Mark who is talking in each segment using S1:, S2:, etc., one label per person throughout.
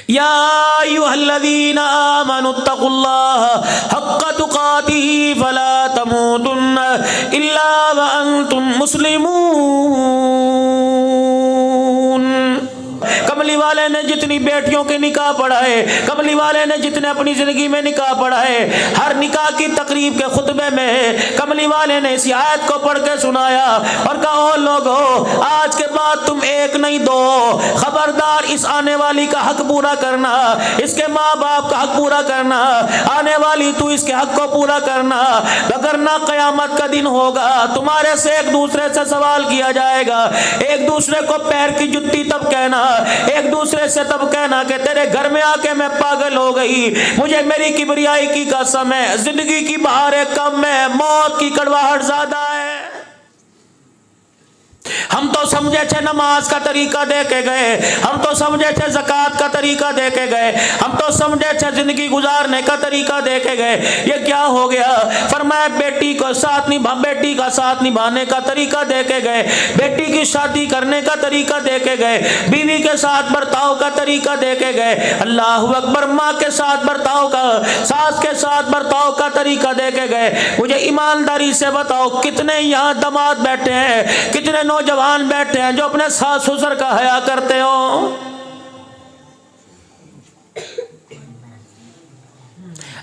S1: یا ایھا الذین آمنوا اتقوا اللہ حق تقاتہ فلا تموتن الا وانتم مسلمون۔ کملی والے نے جتنی بیٹیوں کے نکاح پڑھائے، کملی والے نے جتنے اپنی زندگی میں نکاح پڑھائے، ہر نکاح کی تقریب کے خطبے میں کملی والے نے اس آیت کو پڑھ کے سنایا اور کہا او لوگو، آج کے بعد تم ایک نہیں دو، خبردار اس آنے والی کا حق پورا کرنا، اس کے ماں باپ کا حق پورا کرنا، آنے والی تو اس کے حق کو پورا کرنا، وگرنہ قیامت کا دن ہوگا، تمہارے سے ایک دوسرے سے سوال کیا جائے گا، ایک دوسرے کو پیر کی جتی تب کہنا، ایک دوسرے سے تب کہنا کہ تیرے گھر میں آ کے میں پاگل ہو گئی، مجھے میری کبریائی کی قسم ہے، زندگی کی بہاریں کم ہے، موت کی کڑواہٹ زیادہ ہے۔ ہم تو سمجھے تھے نماز کا طریقہ دے کے گئے، ہم تو سمجھے تھے زکوٰۃ کا طریقہ دے کے گئے، ہم تو سمجھے تھے زندگی گزارنے کا طریقہ دے کے گئے، یہ کیا ہو گیا؟ فرمایا بیٹی کا ساتھ نبھانے کا طریقہ دے کے گئے، بیٹی کی شادی کرنے کا طریقہ دے کے گئے، بیوی کے ساتھ برتاؤ کا طریقہ دے کے گئے، اللہ اکبر، ماں کے ساتھ برتاؤ کا، ساس کے ساتھ برتاؤ کا طریقہ دے کے گئے۔ مجھے ایمانداری سے بتاؤ کتنے یہاں داماد بیٹھے ہیں، کتنے نوجوان بیٹھے ہیں جو اپنے ساس سسر کا حیا کرتے ہو؟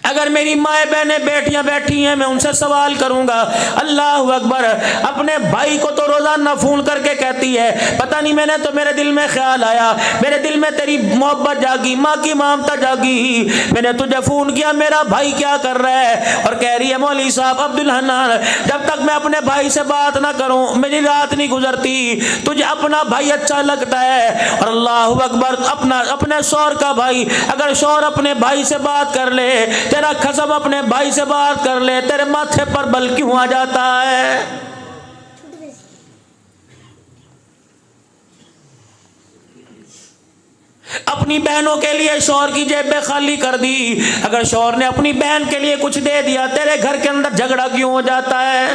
S1: اگر میری مائیں بہنیں بیٹیاں بیٹھی ہیں میں ان سے سوال کروں گا، اللہ اکبر، اپنے بھائی کو تو روزانہ فون کر کے کہتی ہے پتہ نہیں میں نے تو میرے دل میں خیال آیا، میرے دل میں تیری محبت جاگی، ماں کی ممتا جاگی، میں نے تجھے فون کیا میرا بھائی کیا کر رہا ہے، اور کہہ رہی ہے مولوی صاحب عبدالحنان جب تک میں اپنے بھائی سے بات نہ کروں میری رات نہیں گزرتی، تجھے اپنا بھائی اچھا لگتا ہے، اور اللہ اکبر، اپنے شوہر کا بھائی، اگر شوہر اپنے بھائی سے بات کر لے، تیرا خصم اپنے بھائی سے بات کر لے، تیرے ماتھے پر بل کیوں آ جاتا ہے؟ اپنی بہنوں کے لیے شوہر کی جیبیں خالی کر دی، اگر شوہر نے اپنی بہن کے لیے کچھ دے دیا تیرے گھر کے اندر جھگڑا کیوں ہو جاتا ہے؟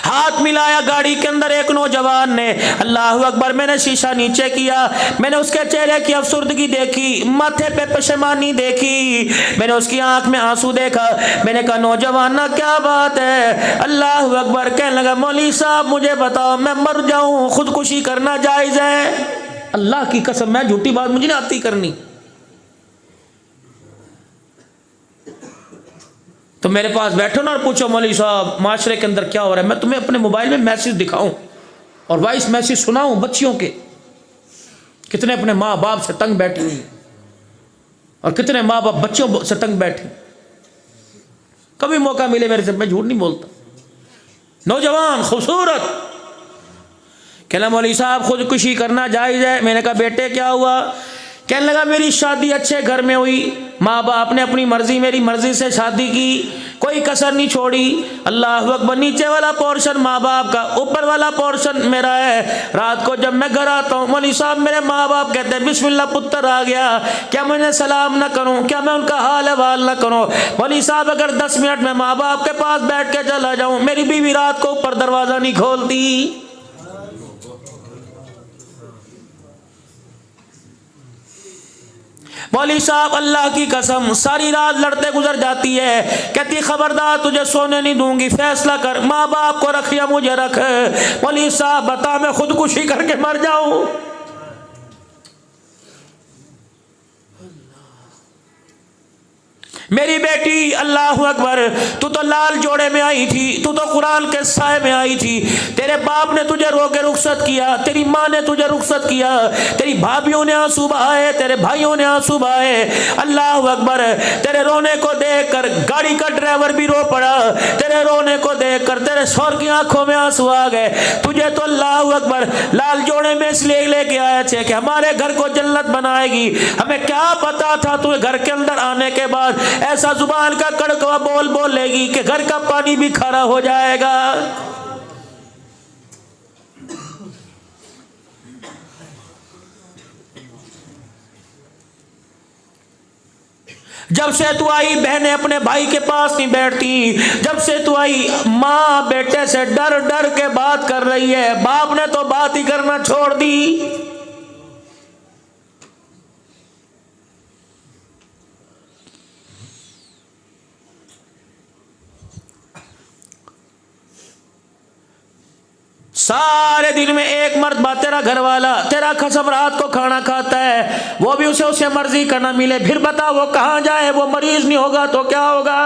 S1: ہاتھ ملایا گاڑی کے اندر ایک نوجوان نے، اللہ اکبر، میں نے شیشہ نیچے کیا، میں نے اس کے چہرے کی افسردگی دیکھی، ماتھے پہ پشیمانی دیکھی، میں نے اس کی آنکھ میں آنسو دیکھا، میں نے کہا نوجوان کیا بات ہے؟ اللہ اکبر، کہنے لگا مولوی صاحب مجھے بتاؤ میں مر جاؤں خودکشی کرنا جائز ہے؟ اللہ کی قسم میں جھوٹی بات مجھے نہیں آتی کرنی، تو میرے پاس بیٹھو نا اور پوچھو مولوی صاحب معاشرے کے اندر کیا ہو رہا ہے، میں تمہیں اپنے موبائل میں میسج دکھاؤں اور وائس میسج سناؤں بچیوں کے، کتنے اپنے ماں باپ سے تنگ بیٹھی ہوئی اور کتنے ماں باپ بچوں سے تنگ بیٹھے، کبھی موقع ملے میرے سے، میں جھوٹ نہیں بولتا، نوجوان خوبصورت، کہنا مولوی صاحب خودکشی کرنا جائز ہے؟ میں نے کہا بیٹے کیا ہوا؟ کہنے لگا میری شادی اچھے گھر میں ہوئی، ماں باپ نے اپنی مرضی میری مرضی سے شادی کی، کوئی کسر نہیں چھوڑی، اللہ اکبر، نیچے والا پورشن ماں باپ کا، اوپر والا پورشن میرا ہے، رات کو جب میں گھر آتا ہوں مولوی صاحب میرے ماں باپ کہتے ہیں بسم اللہ پتر آ گیا، کیا میں انہیں سلام نہ کروں، کیا میں ان کا حال احوال نہ کروں؟ مولوی صاحب اگر 10 منٹ میں ماں باپ کے پاس بیٹھ کے چلا جاؤں، میری بیوی رات کو اوپر دروازہ نہیں کھولتی۔ مولوی صاحب اللہ کی قسم ساری رات لڑتے گزر جاتی ہے، کہتی خبردار تجھے سونے نہیں دوں گی، فیصلہ کر، ماں باپ کو رکھ یا مجھے رکھ، مولوی صاحب بتا میں خودکشی کر کے مر جاؤں؟ میری بیٹی اللہ اکبر، تو لال جوڑے میں آئی تھی، تو قرآن کے سائے میں آئی تھی، تیرے باپ نے تجھے رو کے رخصت کیا، تیری ماں نے تجھے رخصت کیا، تیری بھابھیوں نے آنسو بہائے، تیرے بھائیوں نے آنسو بہائے، اللہ اکبر، تیرے رونے کو دیکھ کر گاڑی کا ڈرائیور بھی رو پڑا، تیرے رونے کو دیکھ کر تیرے شوہر کی آنکھوں میں آنسو آ گئے، تجھے تو اللہ اکبر لال جوڑے میں اس لیے لے کے آئے تھے کہ ہمارے گھر کو جنت بنائے گی، ہمیں کیا پتا تھا تجھے گھر کے اندر آنے کے بعد ایسا زبان کا کڑکوا بول لے گی کہ گھر کا پانی بھی کھارا ہو جائے گا۔ جب سے تو آئی بہنیں اپنے بھائی کے پاس نہیں بیٹھتی، جب سے تو آئی ماں بیٹے سے ڈر ڈر کے بات کر رہی ہے، باپ نے تو بات ہی کرنا چھوڑ دی۔ سارے دن میں ایک مرتبہ تیرا گھر والا تیرا قسم رات کو کھانا کھاتا ہے، وہ بھی اسے مرضی کا نہ ملے، پھر بتا وہ کہاں جائے؟ وہ مریض نہیں ہوگا تو کیا ہوگا؟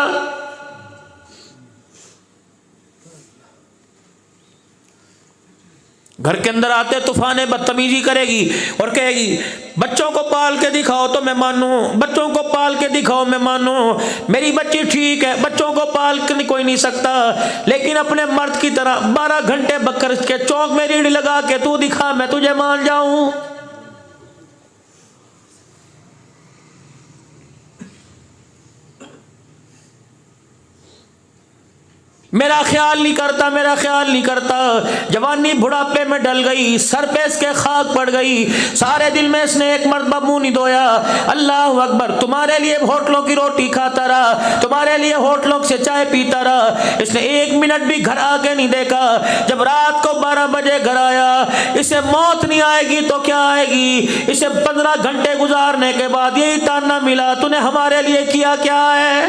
S1: گھر کے اندر آتے طوفانے بدتمیزی کرے گی اور کہے گی بچوں کو پال کے دکھاؤ تو میں مانوں، بچوں کو پال کے دکھاؤ میں مانوں، میری بچی ٹھیک ہے، بچوں کو پال کے کوئی نہیں سکتا، لیکن اپنے مرد کی طرح 12 گھنٹے بکر کے چوک میں ریڑھ لگا کے تو دکھا، میں تجھے مان جاؤں۔ میرا خیال نہیں کرتا، میرا خیال نہیں کرتا۔ جوانی بڑھاپے میں ڈل گئی، سر پہ اس کے خاک پڑ گئی، سارے دل میں اس نے ایک مرتبہ منہ نہیں دھویا۔ اللہ اکبر، تمہارے لیے ہوٹلوں کی روٹی کھاتا رہا، تمہارے لیے ہوٹلوں سے چائے پیتا رہا، اس نے 1 منٹ بھی گھر آ کے نہیں دیکھا۔ جب رات کو 12 بجے گھر آیا، اسے موت نہیں آئے گی تو کیا آئے گی؟ اسے 15 گھنٹے گزارنے کے بعد یہی تانا ملا، تو نے ہمارے لیے کیا کیا ہے؟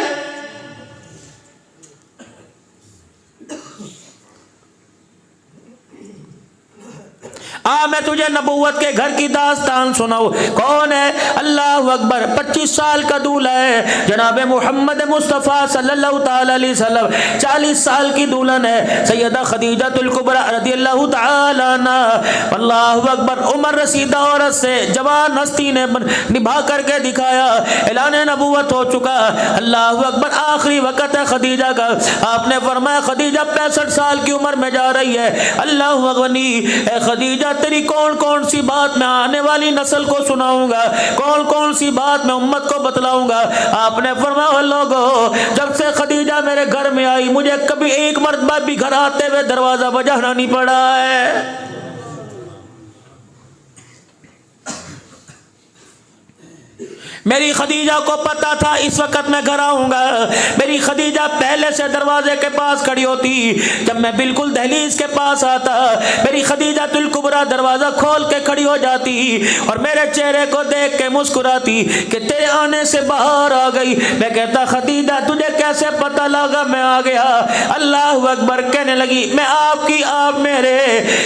S1: میں تجھے نبوت کے گھر کی داستان سناؤں۔ کون ہے؟ اللہ اکبر، 25 سال کا دولہا ہے جناب محمد مصطفیٰ صلی اللہ تعالی علیہ وسلم، 40 سال کی دلہن ہے سیدہ خدیجہ الکبریٰ رضی اللہ تعالی عنہ۔ اللہ اکبر، عمر رسیدہ عورت سے جوان ہستی نے نبھا کر کے دکھایا، اعلان نبوت ہو چکا۔ اللہ اکبر، آخری وقت ہے خدیجہ کا، آپ نے فرمایا خدیجہ 65 سال کی عمر میں جا رہی ہے۔ اللہ اکبر، اے خدیجہ تیری کون کون سی بات میں آنے والی نسل کو سناؤں گا، کون کون سی بات میں امت کو بتلاؤں گا۔ آپ نے فرمایا لوگو، جب سے خدیجہ میرے گھر میں آئی مجھے کبھی ایک مرتبہ بھی گھر آتے ہوئے دروازہ بجانا نہیں پڑا ہے۔ میری خدیجہ کو پتا تھا اس وقت میں گھر آؤں گا، میری خدیجہ پہلے سے دروازے کے پاس کھڑی ہوتی، جب میں بالکل دہلیز کے پاس آتا میری خدیجہ الکبریٰ دروازہ کھول کے کھڑی ہو جاتی اور میرے چہرے کو دیکھ کے مسکراتی کہ تیرے آنے سے باہر آ گئی۔ میں کہتا خدیجہ تجھے کیسے پتا لگا میں آ گیا؟ اللہ اکبر، کہنے لگی میں آپ کی آپ میرے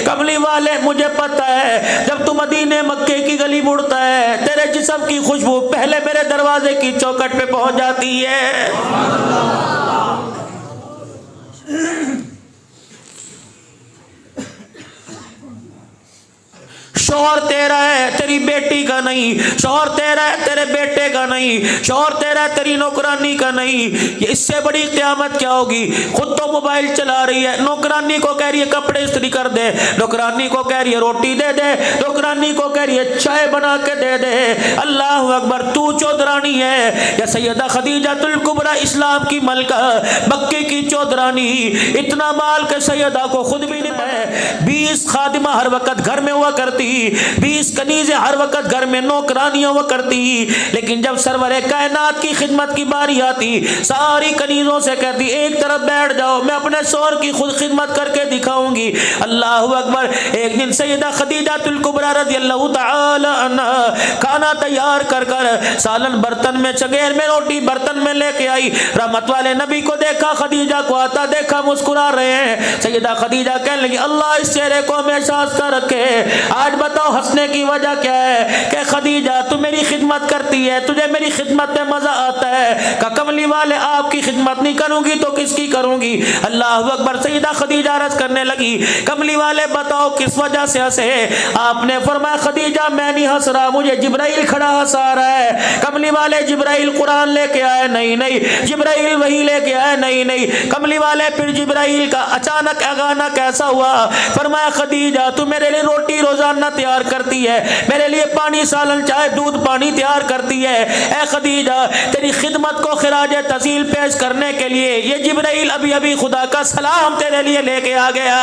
S1: کملی والے، مجھے پتا ہے جب تو مدینے مکے کی گلی مڑتا ہے تیرے جسم کی خوشبو پہلے میرے دروازے کی چوکھٹ پہ پہنچ جاتی ہے۔ شوہر تیرا ہے تیری بیٹی کا نہیں، شوہر تیرا ہے تیرے بیٹے کا نہیں، شوہر تیرا ہے تیری نوکرانی کا نہیں۔ یہ اس سے بڑی قیامت کیا ہوگی؟ خود تو موبائل چلا رہی ہے، نوکرانی کو کہہ رہی ہے کپڑے استری کر دے، نوکرانی کو کہہ رہی ہے روٹی دے دے، نوکرانی کو کہہ رہی ہے چائے بنا کے دے دے۔ اللہ اکبر، تو چودرانی ہے یا سیدہ خدیجہ الکبریٰ اسلام کی ملکہ، مکے کی چودرانی، اتنا مال کہ سیدہ کو خود بھی نہیں پتا۔ 20 خادمہ ہر وقت گھر میں ہوا کرتی، 20 کنیزیں ہر وقت گھر میں نوکرانیاں ہوا کرتی، لیکن جب سرور کائنات کی خدمت کی باری آتی ساری کنیزوں سے کہتی ایک طرف بیٹھ جاؤ، میں اپنے شوہر کی خود خدمت کر کے دکھاؤں گی۔ اللہ اکبر، ایک دن سیدہ خدیجہ الکبریٰ رضی اللہ تعالی عنہ کھانا تیار کر کر سالن برتن میں، چنگیر میں روٹی برتن میں لے کے آئی۔ رحمت والے نبی کو دیکھا، خدیجہ کو آتا دیکھا، مسکرا رہے ہیں۔ سیدہ خدیجہ کہنے لگی اللہ اس چہرے کو ہمیشہ ہنستا رکھے، آج بتاؤ ہنسنے کی وجہ کیا ہے؟ کہ خدیجہ تو میری خدمت کرتی ہے، تجھے میری خدمت میں مزہ آتا ہے، کہ کملی والے آپ کی خدمت نہیں کروں گی تو کس کی کروں گی؟ اللہ اکبر، سیدہ خدیجہ عرض کرنے لگی کملی والے بتاؤ کس وجہ سے ہنسے؟ آپ نے فرمایا خدیجہ میں نہیں ہنس رہا، مجھے جبرائیل کھڑا ہنسا رہا ہے۔ کملی والے جبرائیل قرآن لے کے آئے؟ نہیں نہیں۔ جبرائیل وحی لے کے آئے؟ نہیں نہیں۔ کملی والے پھر جبرائیل کا اچانک آنا کیسا ہوا؟ فرمایا خدیجہ تو میرے لیے روٹی روزانہ تیار کرتی ہے، میرے لیے پانی سالن چائے دودھ پانی تیار کرتی ہے، اے خدیجہ تیری خدمت کو خراج تحسین پیش کرنے کے لیے یہ جبرائیل ابھی ابھی خدا کا سلام تیرے لیے لے کے آ گیا۔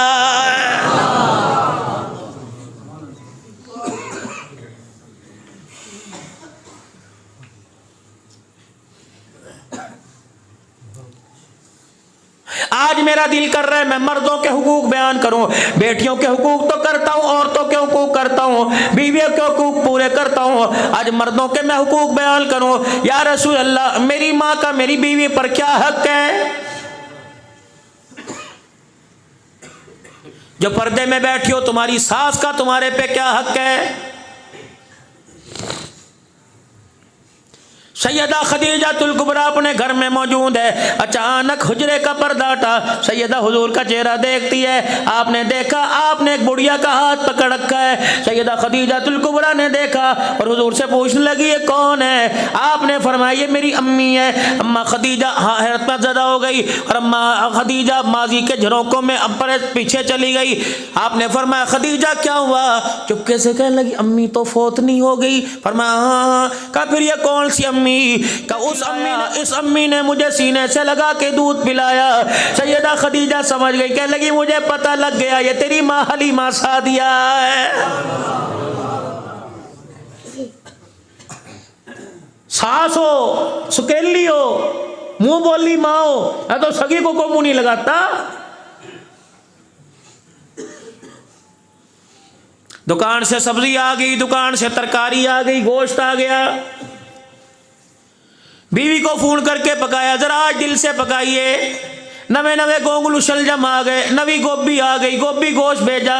S1: میں مردوں کے حقوق بیان کروں؟ بیٹیوں کے حقوق تو کرتا ہوں، عورتوں کے حقوق کرتا ہوں، بیویوں کے حقوق پورے کرتا ہوں، آج مردوں کے میں حقوق بیان کروں؟ یا رسول اللہ میری ماں کا میری بیوی پر کیا حق ہے؟ جو پردے میں بیٹھی ہو تمہاری ساس کا تمہارے پہ کیا حق ہے؟ سیدہ خدیجہ الکبریٰ اپنے گھر میں موجود ہے، اچانک حجرے کا پردہ ہٹا، سیدہ حضور کا چہرہ دیکھتی ہے، آپ نے دیکھا آپ نے ایک بڑھیا کا ہاتھ پکڑ رکھا ہے۔ سیدہ خدیجہ الکبریٰ نے دیکھا اور حضور سے پوچھنے لگی یہ کون ہے؟ آپ نے فرمایا یہ میری امی ہے۔ اما خدیجہ حیرت میں زدہ ہو گئی اور اما خدیجہ ماضی کے جھروکوں میں پیچھے چلی گئی۔ آپ نے فرمایا خدیجہ کیا ہوا؟ چپکے سے کہنے لگی امی تو فوت نہیں ہو گئی؟ فرمایا ہاں۔ کہا پھر یہ کون سی امی؟ کہ اس امی نے مجھے سینے سے لگا کے دودھ پلایا۔ سیدہ خدیجہ سمجھ گئی، کہنے لگی مجھے پتہ لگ گیا یہ تیری ماں حلیمہ سعدیہ ہے۔ ساس ہو، سکیلی ہو، منہ بولی ماں ہو، تو سگی کو منہ نہیں لگاتا۔ دکان سے سبزی آ گئی، دکان سے ترکاری آ گئی، گوشت آ گیا، بیوی کو فون کر کے پکایا ذرا آج دل سے پکائیے، نوے گونگلو شلجم آ گئے، نوی گوبھی آ گئی، گوبھی گوشت بھیجا،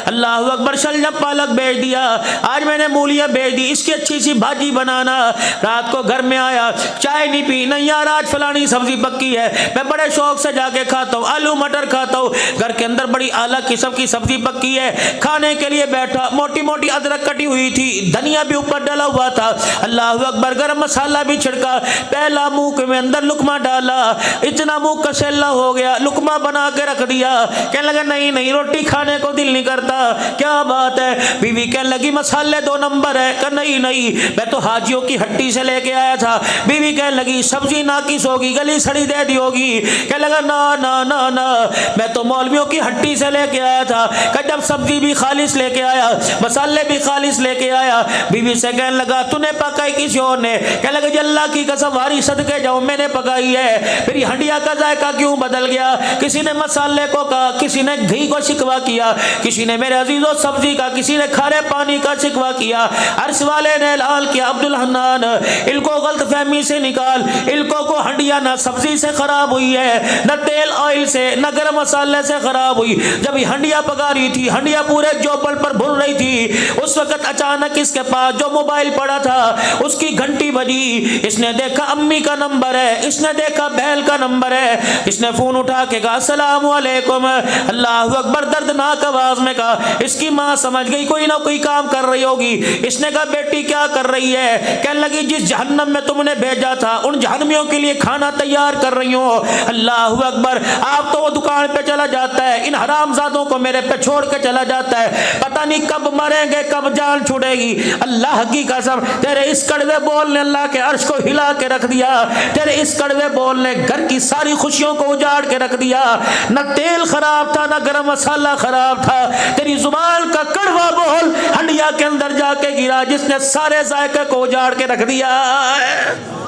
S1: اللہ اکبر، شلجم پالک بھیج دیا، آج میں نے مولیاں بھیج دی، اس کی اچھی سی بھاجی بنانا۔ رات کو گھر میں آیا، چائے نہیں پی، نہیں یار آج فلانی سبزی پکی ہے، میں بڑے شوق سے جا کے کھاتا ہوں، آلو مٹر کھاتا ہوں، گھر کے اندر بڑی اعلیٰ قسم کی سبزی پکی ہے، کھانے کے لیے بیٹھا، موٹی موٹی ادرک کٹی ہوئی تھی، دھنیا بھی اوپر ڈلا ہوا تھا، اللہ اکبر، گرم مسالہ بھی چھڑکا، پہلا منہ میں اندر لقمہ ڈالا، اتنا منہ کسیلا ہو گیا، لقمہ بنا کے رکھ دیا، کہنے لگا نہیں روٹی کھانے کو دل نہیں کرتا، کیا بات ہے؟ بیوی کہنے لگی مسالے 2 نمبر ہے، کہ نہیں میں تو حاجیوں کی ہٹی سے لے کے آیا تھا۔ بیوی کہنے لگی سبزی ناقص ہوگی، گلی سڑی دے دی ہوگی، کہنے لگا نا میں تو مولویوں کی ہٹی سے لے کے آیا تھا، کہ جب سبزی بھی خالص لے کے آیا، مسالے بھی خالص لے کے آیا، بیوی سے کہنے لگا تو نے پکائی کسی اور نے؟ کہنے لگا جی اللہ کی قسم واری صدقے جاؤں میں نے پکائی ہے۔ پھر ہنڈیا کا ذائقہ کیوں بدل گیا؟ کسی نے مسالے کو کہا، کسی نے گھی کو شکوا کیا، کسی نے میرے عزیزوں سبزی کا، کسی نے کھارے پانی کا شکوا کیا۔ عرش والے نے اعلان کیا عبدالحنان ان کو غلط فہمی سے نکال، ان کو ہنڈیا نہ سبزی سے خراب ہوئی ہے، نہ تیل آئل سے، نہ گرم مسالے سے خراب ہوئی۔ جب یہ ہنڈیا پکا رہی تھی، ہنڈیا پورے جوپل پر بھن رہی تھی، اس وقت اچانک اس کے پاس جو موبائل پڑا تھا اس کی گھنٹی بجی، اس نے دیکھا امی کا نمبر ہے، اس نے دیکھا بہن کا نمبر ہے، اس نے فون اٹھا کے کہا السلام علیکم، اللہ اکبر، دردناک آواز میں کہا۔ اس کی ماں سمجھ گئی کوئی نہ کوئی کام کر رہی ہوگی، اس نے کہا بیٹی کیا کر رہی ہے؟ کہنے لگی جس جہنم میں تم نے بھیجا تھا ان جہنمیوں کے لیے کھانا تیار کر رہی ہوں۔ اللہ اکبر، آپ تو وہ دکان پہ چلا جاتا ہے، ان حرام زادوں کو میرے پہ چھوڑ کے چلا جاتا ہے، پتہ نہیں کب مریں گے، کب جان چھوڑے گی۔ اللہ کی قسم تیرے اس کڑوے بول نے اللہ کے عرش کو ہلا کے رکھ دیا، تیرے اس کڑوے بول نے گھر کی ساری خوشیوں کو اجاڑ کے رکھ دیا، نہ تیل خراب تھا، نہ گرم مسالہ خراب تھا، تیری زبان کا کڑوا بول ہنڈیا کے اندر جا کے گرا جس نے سارے ذائقے کو اجاڑ کے رکھ دیا ہے۔